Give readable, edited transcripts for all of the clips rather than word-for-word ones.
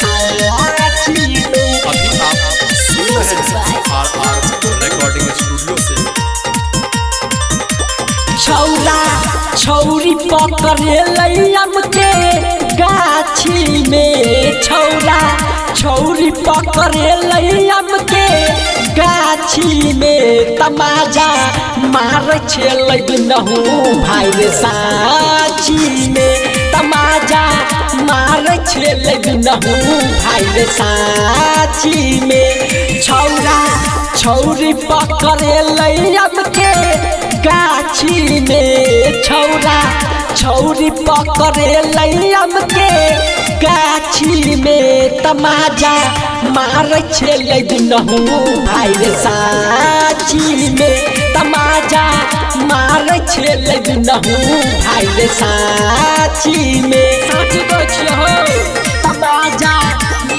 साची में। अभी आप सुन रहे हैं RR रिकॉर्डिंग स्टूडियो से। छौरा छौरी पकड़े लैम के गाछी में। छौरा छौरी पकड़े लैम के गाछी में। तमाजा मार छेलहु भाई रे साची में। तमाजा मार छेलहु भाई रे साची में। छौरा छौरी पकड़े लैम के गाछी में। छौरा छौरी पकड़े लैम के गाछी में। तमाजा मार छेलहु भाई रे साची में। तमाजा मार छेलहु भाई रे साची में। साची कहै हो तमाजा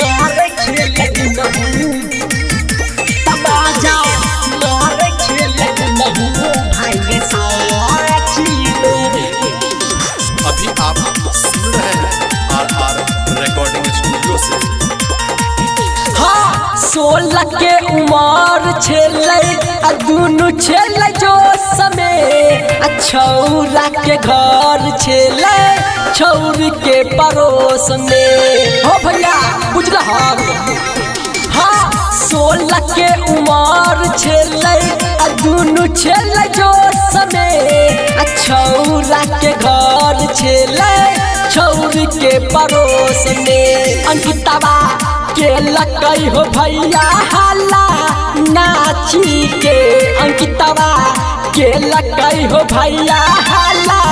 मार छेलहु। तमाजा मार छेलहु भाई रे साची में। अभी आप सुन रहे हैं RR रिकॉर्डिंग स्टूडियो से। हाँ 16 के उमर छेलै आ दुनु छेलै जो समय। छौरा के घर छेलै छौरी के पड़ोस में। हो भैया बुझल हाँ 16 के उमर छेलै आ दुनु छेलै जो समय। छौरा के घर छेलै छौरी के पड़ोस में। अंकितवा के लकई हो भैया हाला नाची के। अंकितवा के लकई हो भैया हाला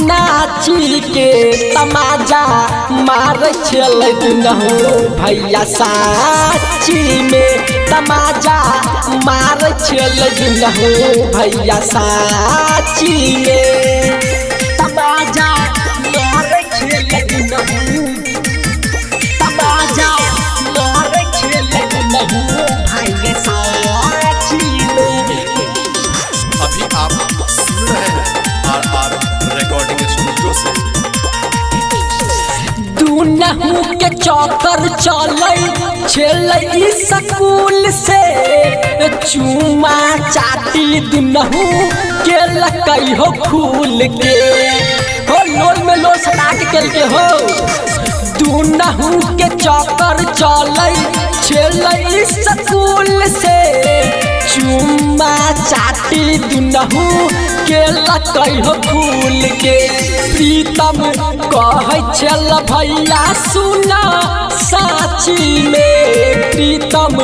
नाची के। तमाजा मार छेलहु भैया साची में। तमाजा मार छेलहु भैया साची में। तमाजा मार छेलहु। तमाजा मार छेलहु भाई रे साची में। अभी आप सुन रहे हैं RR रिकॉर्डिंग स्टूडियो से। दुनहु के चौकर चलै छेलै स्कूल से। चुमा चाटी दुनहु के लकई हो फूल के। हो लोल में लोल सटा के केल के हो। दुनहु के चौकर चलै छेलै स्कूल से। चुम्मा चाटी दुनहु के लकई हो फूल के। प्रीतम कहै छल भैया सुना साची में। प्रीतम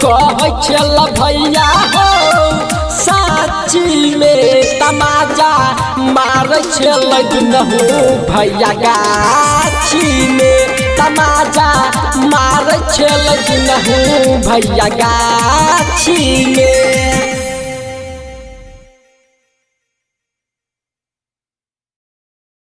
कहै छल भैया हो साची में। तमाजा मार छल दुनहु भैया गाछी में। तमाजा मार छल दुनहु भैया गाछी में।